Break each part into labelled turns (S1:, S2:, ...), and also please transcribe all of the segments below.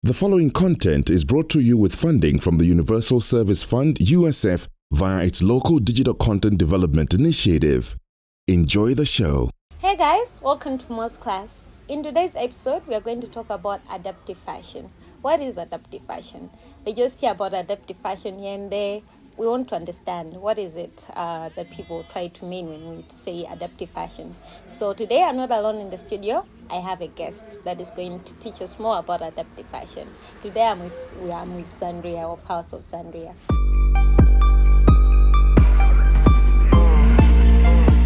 S1: The following content is brought to you with funding from the Universal Service Fund USF via its local digital content development initiative. Enjoy the show.
S2: Hey guys, welcome to Maurs class. In today's episode, we are going to talk about adaptive fashion. What is adaptive fashion? We just hear about adaptive fashion here and there. We want to understand what is it that people try to mean when we say adaptive fashion. So today I'm not alone in the studio. I have a guest that is going to teach us more about adaptive fashion. Today I'm with Xandria of House of Xandria.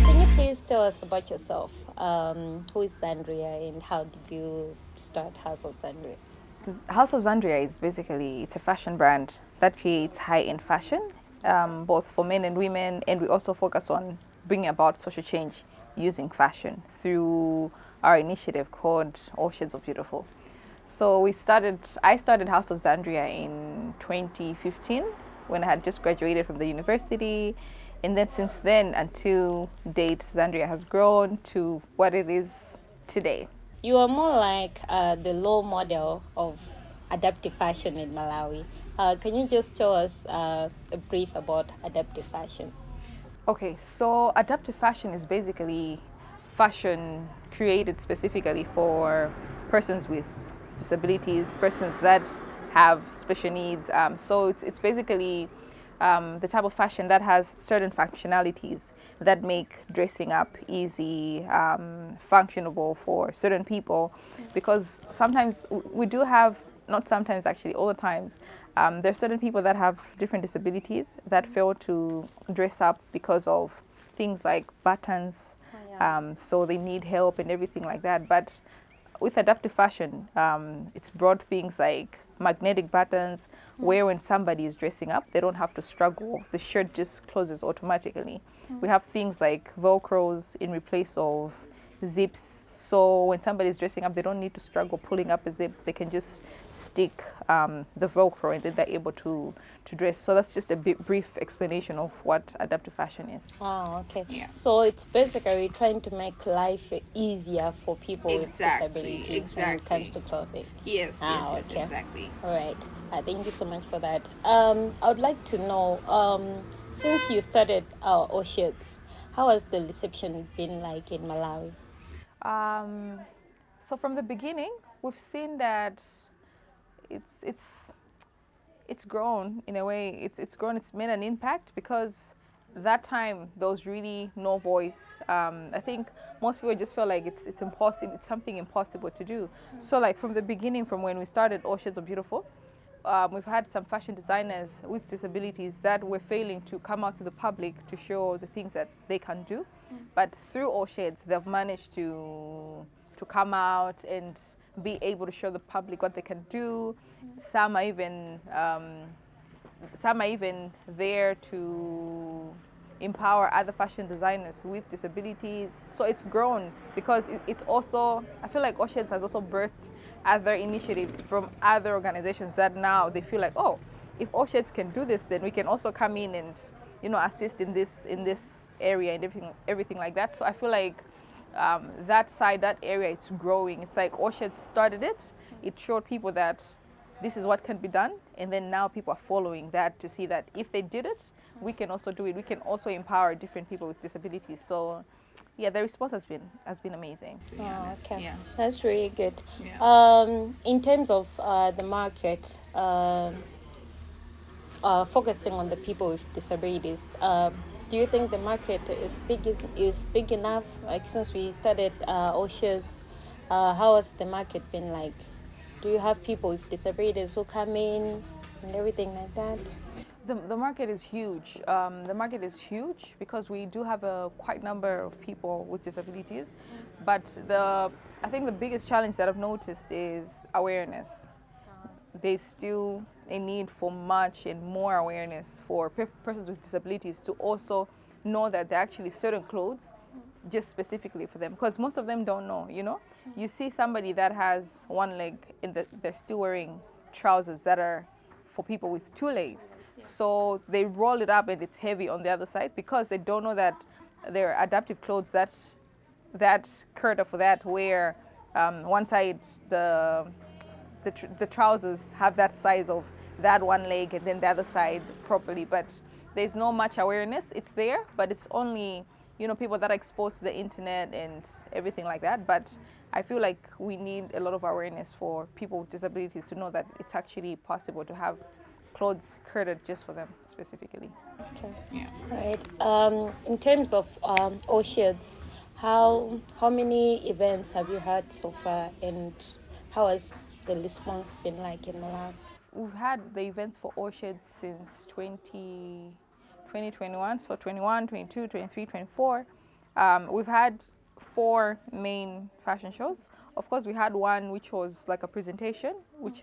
S2: Can you please tell us about yourself? Who is Xandria and how did you start House of Xandria?
S3: House of Xandria is basically, it's a fashion brand that creates high-end fashion, both for men and women, and we also focus on bringing about social change using fashion through our initiative called Oshitz of Beautiful. So I started House of Xandria in 2015 when I had just graduated from the university, and then since then until date, Xandria has grown to what it is today.
S2: You are more like the role model of adaptive fashion in Malawi. Can you just tell us a brief about adaptive fashion?
S3: Okay, so adaptive fashion is basically fashion created specifically for persons with disabilities, persons that have special needs. So it's basically the type of fashion that has certain functionalities that make dressing up easy, functionable for certain people. Because sometimes we do have, not sometimes actually, all the times, there are certain people that have different disabilities that fail to dress up because of things like buttons, so they need help and everything like that. But with adaptive fashion, it's brought things like magnetic buttons, where when somebody is dressing up, they don't have to struggle. The shirt just closes automatically. We have things like Velcros in replace of zips. So when somebody is dressing up, they don't need to struggle pulling up a zip. They can just stick the Velcro and then they're able to dress. So that's just a brief explanation of what adaptive fashion is.
S2: Oh, okay.
S3: Yeah.
S2: So it's basically trying to make life easier for people with disabilities when it comes to clothing.
S3: Yes,
S2: okay.
S3: exactly.
S2: All right. Thank you so much for that. I would like to know, since you started Oshitz, how has the reception been like in Malawi?
S3: So from the beginning, we've seen that it's grown in a way. It's grown. It's made an impact because that time there was really no voice. I think most people just feel like it's impossible. It's something impossible to do. So like from the beginning, from when we started Oshitz of Beautiful, we've had some fashion designers with disabilities that were failing to come out to the public to show the things that they can do. But through Oshitz, they've managed to come out and be able to show the public what they can do. Some are even there to empower other fashion designers with disabilities. So it's grown because it's also, I feel like Oshitz has also birthed other initiatives from other organizations that now they feel like, oh, if Oshitz can do this, then we can also come in and, assist in this area and everything like that. So I feel like that area, it's growing. It's like Oshitz started it. It showed people that this is what can be done, and then now people are following that to see that if they did it, we can also do it. We can also empower different people with disabilities. So yeah, the response has been amazing.
S2: Oh, okay. Yeah. That's really good.
S3: Yeah.
S2: In terms of the market, focusing on the people with disabilities, do you think the market is big enough? Like since we started Oshitz, how has the market been like? Do you have people with disabilities who come in and everything like that?
S3: The market is huge. The market is huge because we do have a quite number of people with disabilities. But I think the biggest challenge that I've noticed is awareness. There's still a need for much and more awareness for persons with disabilities to also know that there are actually certain clothes just specifically for them, because most of them don't know. You see somebody that has one leg and they're still wearing trousers that are for people with two legs. So they roll it up and it's heavy on the other side because they don't know that there are adaptive clothes that cater for that, where one side the the trousers have that size of that one leg and then the other side properly, but there's no much awareness. It's there, but it's only, you know, people that are exposed to the internet and everything like that. But I feel like we need a lot of awareness for people with disabilities to know that it's actually possible to have clothes created just for them specifically.
S2: Okay.
S3: Yeah.
S2: Right. In terms of Oshitz, how many events have you had so far, and how has the response been like in Malawi?
S3: We've had the events for Oshitz since 2021, so 21, 22, 23, 24. We've had 4 main fashion shows. Of course, we had one which was like a presentation, which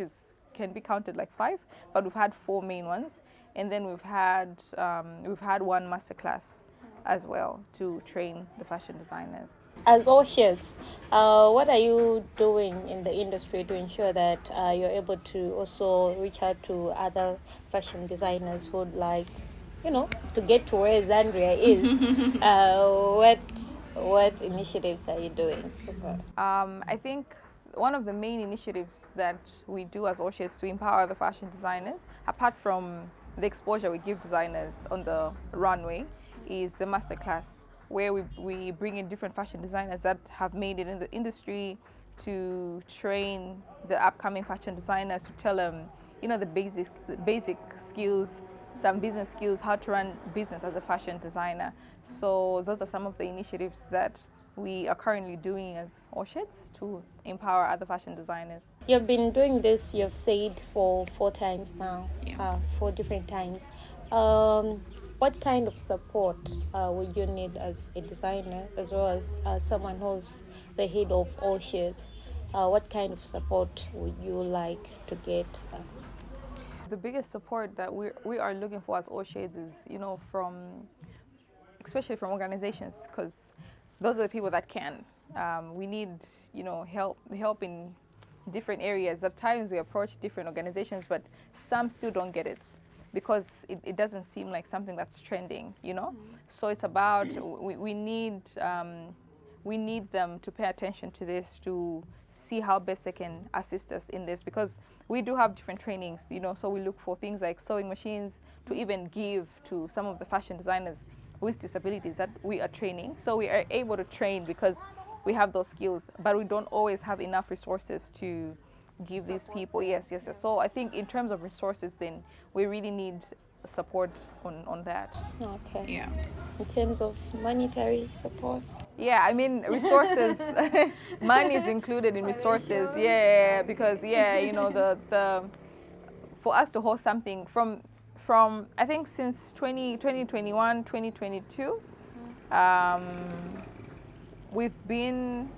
S3: can be counted like 5, but we've had 4 main ones, and then we've had one masterclass as well to train the fashion designers.
S2: As Oshitz, what are you doing in the industry to ensure that you're able to also reach out to other fashion designers who would like, you know, to get to where Xandria is? What initiatives are you doing so far?
S3: I think one of the main initiatives that we do as Oshitz to empower the fashion designers, apart from the exposure we give designers on the runway, is the masterclass, where we bring in different fashion designers that have made it in the industry to train the upcoming fashion designers, to tell them, you know, the basic skills, some business skills, how to run business as a fashion designer. So those are some of the initiatives that we are currently doing as Oshitz to empower other fashion designers.
S2: You've been doing this, you've said, for 4 times now,
S3: Yeah.
S2: 4 different times. What kind of support would you need as a designer, as well as someone who's the head of Oshitz? What kind of support would you like to get?
S3: The biggest support that we are looking for as Oshitz is, you know, especially from organizations, because those are the people that can. We need, you know, help in different areas. At times we approach different organizations, but some still don't get it, because it doesn't seem like something that's trending, you know. So it's about we need them to pay attention to this, to see how best they can assist us in this, because we do have different trainings, you know. So we look for things like sewing machines to even give to some of the fashion designers with disabilities that we are training. So we are able to train because we have those skills, but we don't always have enough resources to give these people. Yes. So I think in terms of resources, then we really need support on that.
S2: Okay.
S3: Yeah.
S2: In terms of monetary support?
S3: Yeah, I mean, resources, money is included in resources. Yeah, because, yeah, you know, the for us to host something from I think since 2021, 2022, we've been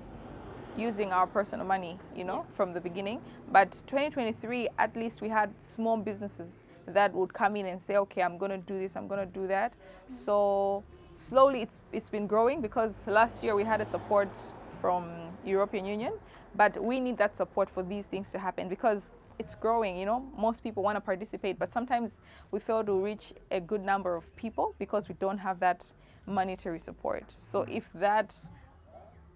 S3: using our personal money, you know, from the beginning. But 2023, at least we had small businesses that would come in and say, okay, I'm going to do this, I'm going to do that. So slowly it's been growing, because last year we had a support from European Union, but we need that support for these things to happen, because it's growing, you know. Most people want to participate, but sometimes we fail to reach a good number of people because we don't have that monetary support. So if that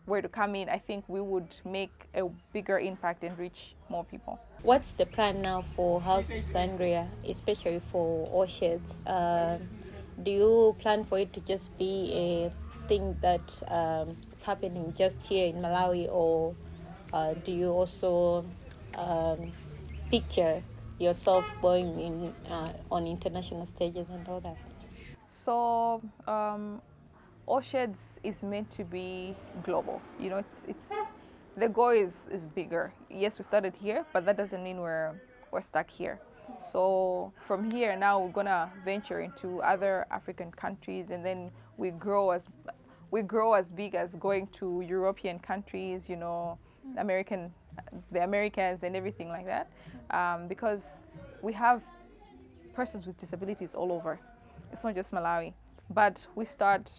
S3: were to come in, I think we would make a bigger impact and reach more people.
S2: What's the plan now for House of Xandria, especially for Oshitz? Do you plan for it to just be a thing that it's happening just here in Malawi, or do you also picture yourself going in on international stages and all that?
S3: So Oshitz is meant to be global. You know, it's the goal is bigger. Yes, we started here, but that doesn't mean we're stuck here. So from here now we're gonna venture into other African countries, and then we grow as big as going to European countries, you know, the Americans and everything like that, because we have persons with disabilities all over. It's not just Malawi, but we start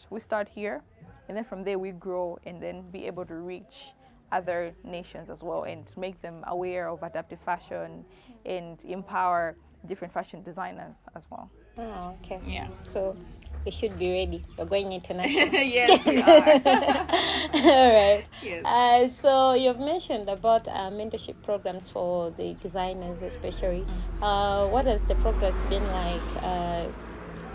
S3: here, and then from there we grow and then be able to reach other nations as well, and make them aware of adaptive fashion and empower different fashion designers as well.
S2: Oh, okay.
S3: Yeah.
S2: So we should be ready. We're going international.
S3: Yes, we are.
S2: All right.
S3: Yes.
S2: So you've mentioned about mentorship programs for the designers, especially. What has the progress been like?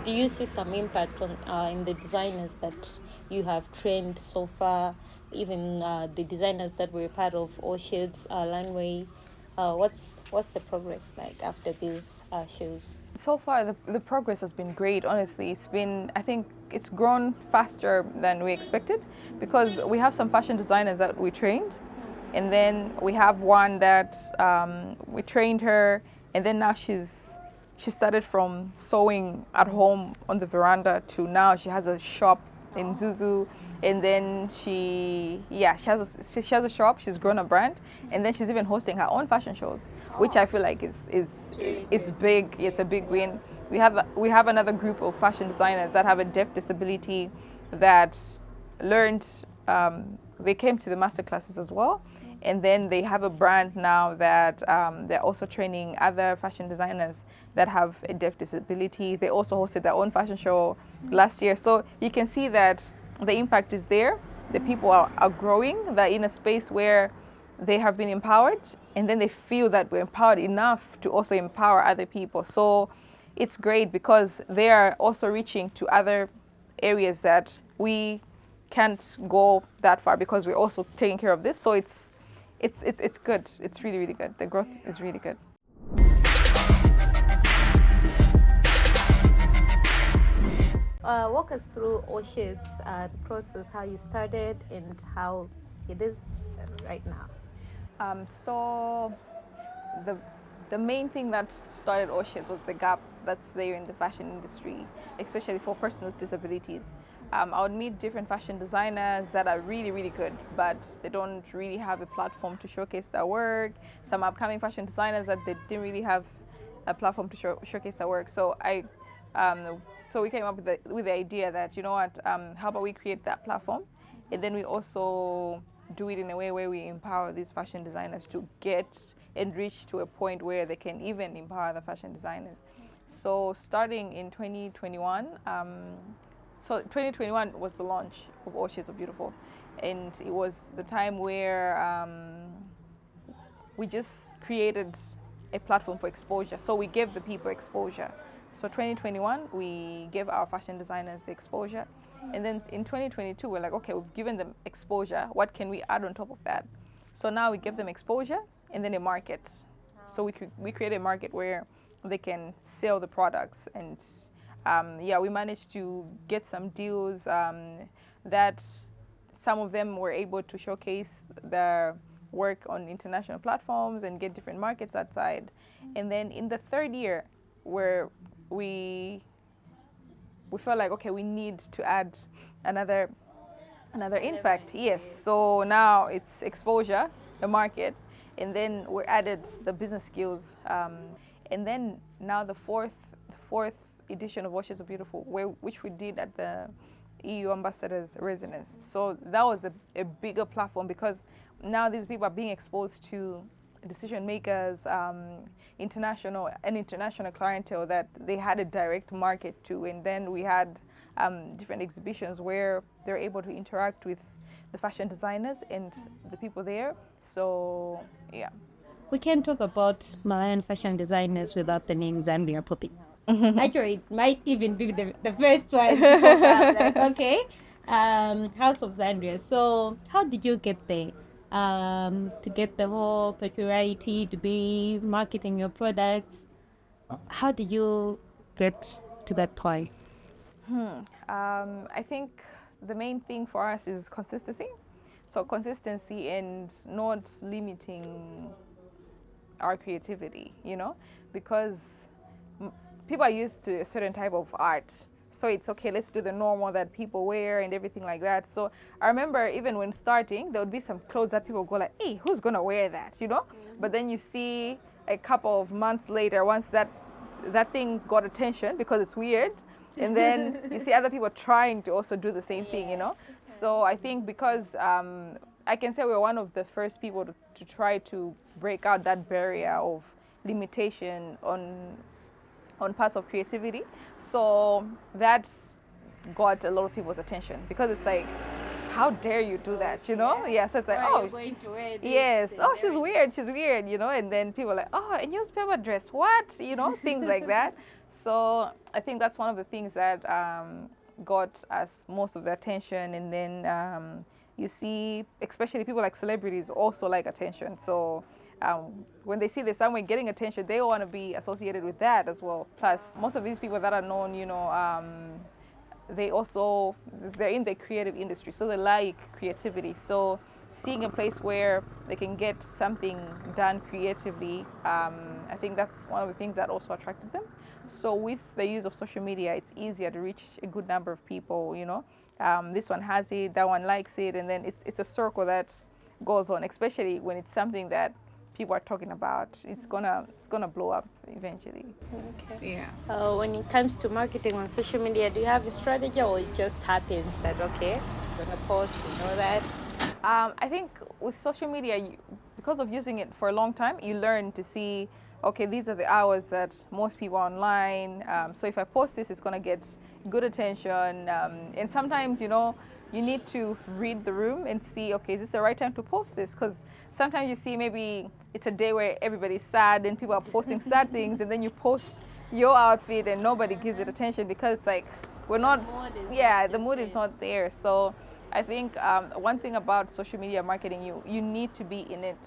S2: Do you see some impact on in the designers that you have trained so far? Even the designers that were part of Oshitz, runway. What's the progress like after these shows?
S3: So far, the progress has been great. Honestly, I think it's grown faster than we expected, because we have some fashion designers that we trained, and then we have one that we trained her, and then now she started from sewing at home on the veranda to now she has a shop in Zuzu, and then she has a shop. She's grown a brand, and then she's even hosting her own fashion shows, which I feel like is big. It's a big win. We have another group of fashion designers that have a deaf disability that learned. They came to the master classes as well, and then they have a brand now that they're also training other fashion designers that have a deaf disability. They also hosted their own fashion show last year. So you can see that the impact is there. The people are growing. They're in a space where they have been empowered, and then they feel that we're empowered enough to also empower other people. So it's great because they are also reaching to other areas that we can't go that far because we're also taking care of this. So it's good. It's really, really good. The growth is really good.
S2: Walk us through Oshitz, the process, how you started and how it is right now.
S3: So the main thing that started Oshitz was the gap that's there in the fashion industry, especially for persons with disabilities. I would meet different fashion designers that are really, really good, but they don't really have a platform to showcase their work. Some upcoming fashion designers that they didn't really have a platform to showcase their work. So so we came up with the idea that, you know what, how about we create that platform, and then we also do it in a way where we empower these fashion designers to get and reach to a point where they can even empower the fashion designers. So starting in 2021, so 2021 was the launch of All Shades of Beautiful, and it was the time where we just created a platform for exposure. So we gave the people exposure. So 2021, we gave our fashion designers the exposure. And then in 2022, we're like, okay, we've given them exposure. What can we add on top of that? So now we give them exposure and then a market. So we create a market where they can sell the products. And we managed to get some deals that some of them were able to showcase their work on international platforms and get different markets outside. And then in the third year, where we felt like, okay, we need to add another impact. Yes. So now it's exposure, the market, and then we added the business skills. And then now the fourth edition of All Shades of Beautiful, which we did at the EU Ambassadors Residence. So that was a bigger platform because now these people are being exposed to decision makers, international clientele that they had a direct market to, and then we had different exhibitions where they're able to interact with the fashion designers and the people there. So yeah,
S2: we can't talk about Malawian fashion designers without the name Xandria popping out. Actually, it might even be the first one to pop out. Like, okay, House of Xandria. So how did you get there? To get the whole popularity, to be marketing your products. How did you get to that point?
S3: I think the main thing for us is consistency. So consistency and not limiting our creativity, because people are used to a certain type of art. So it's okay, let's do the normal that people wear and everything like that. So I remember even when starting, there would be some clothes that people go like, hey, who's gonna wear that, But then you see a couple of months later, once that thing got attention because it's weird, and then you see other people trying to also do the same thing, So I think because I can say we're one of the first people to try to break out that barrier of limitation on parts of creativity. So that's got a lot of people's attention, because it's like, how dare you do that, you know? Yeah, so it's like,
S2: oh, going to wear this,
S3: yes, oh, she's weird, you know? And then people are like, oh, a newspaper dress, what? You know, things like that. So I think that's one of the things that got us most of the attention. And then you see, especially people like celebrities also like attention. So when they see there's someone getting attention, they want to be associated with that as well. Plus, most of these people that are known, you know, they're in the creative industry, so they like creativity. So seeing a place where they can get something done creatively, I think that's one of the things that also attracted them. So with the use of social media, it's easier to reach a good number of people, you know. This one has it, that one likes it, and then it's a circle that goes on, especially when it's something that people are talking about. It's gonna blow up eventually.
S2: Okay.
S3: Yeah.
S2: When it comes to marketing on social media, do you have a strategy, or it just happens that, okay, I'm gonna post, you know that?
S3: I think with social media, because of using it for a long time, you learn to see, okay, these are the hours that most people are online. So if I post this, it's gonna get good attention. And sometimes, you know, you need to read the room and see, okay, is this the right time to post this? Because sometimes you see maybe it's a day where everybody's sad and people are posting sad things, and then you post your outfit and nobody gives it attention, because it's like the mood is not there. So I think one thing about social media marketing, you need to be in it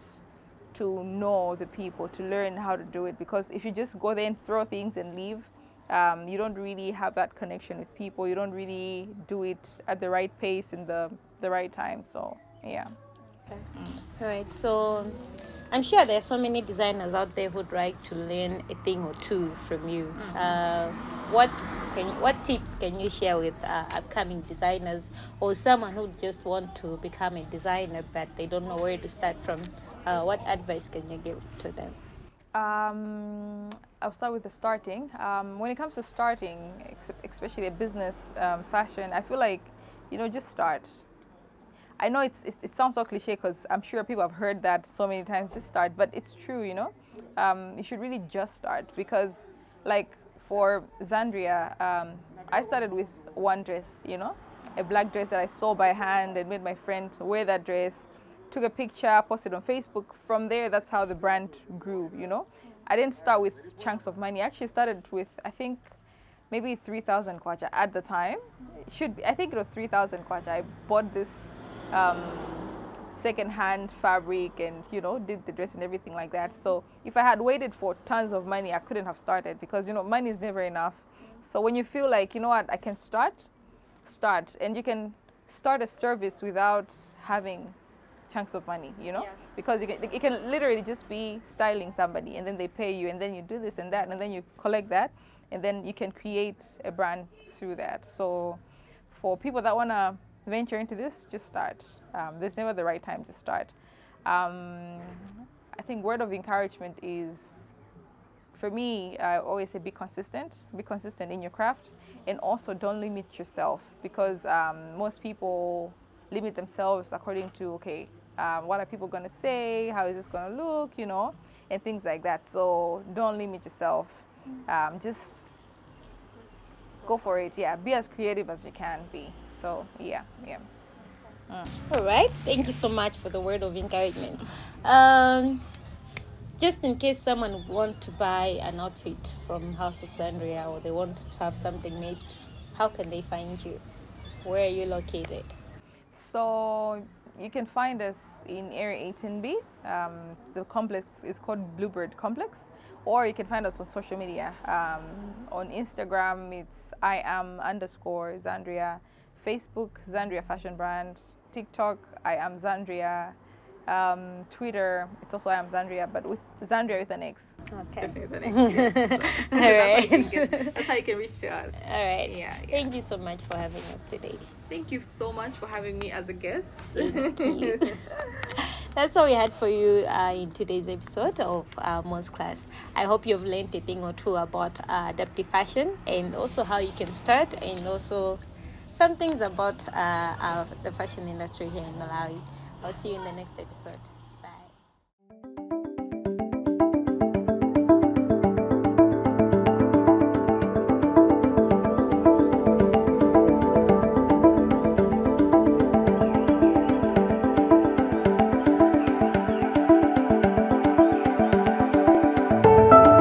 S3: to know the people, to learn how to do it, because if you just go there and throw things and leave, you don't really have that connection with people. You don't really do it at the right pace and the right time. So yeah.
S2: Okay. All right. So I'm sure there are so many designers out there who'd like to learn a thing or two from you. What tips can you share with upcoming designers, or someone who just want to become a designer but they don't know where to start from? What advice can you give to them?
S3: I'll start with the starting. When it comes to starting, especially a business, fashion, I feel like, you know, just start. I know it sounds so cliche, because I'm sure people have heard that so many times, just start, but it's true, you know. You should really just start, because like for Xandria, I started with one dress, you know, a black dress that I saw by hand and made my friend wear that dress, took a picture, posted on Facebook. From there, that's how the brand grew, you know. I didn't start with chunks of money. I actually started with, I think, maybe 3,000 kwacha at the time. I think it was 3,000 kwacha. I bought this second-hand fabric and, you know, did the dress and everything like that. So if I had waited for tons of money, I couldn't have started, because, you know, money is never enough. So when you feel like, you know what, I can start. And you can start a service without having chunks of money, you know, because it can literally just be styling somebody, and then they pay you, and then you do this and that, and then you collect that, and then you can create a brand through that. So for people that want to venture into this, just start. There's never the right time to start. I think word of encouragement is, for me, I always say be consistent in your craft, and also don't limit yourself, because most people limit themselves according to, okay, what are people going to say, how is this going to look, you know, and things like that. So don't limit yourself. Just go for it. Be as creative as you can be. So
S2: All right, thank you so much for the word of encouragement. Just in case someone wants to buy an outfit from House of Xandria, or they want to have something made, how can they find you? Where are you located?
S3: So you can find us in Area 18B. The complex is called Bluebird Complex, or you can find us on social media. On Instagram, it's @Xandria. Facebook, Xandria Fashion Brand. TikTok, Xandria. Twitter, it's also Xandria, but with Xandria with an X.
S2: Okay.
S3: Definitely with an X. So
S2: All right.
S3: that's how you can reach to us.
S2: All right.
S3: Yeah.
S2: Thank you so much for having us today.
S3: Thank you so much for having me as a guest.
S2: Thank you. That's all we had for you in today's episode of Maurs class. I hope you've learned a thing or two about adaptive fashion, and also how you can start, and also some things about the fashion industry here in Malawi. I'll see you in the next episode.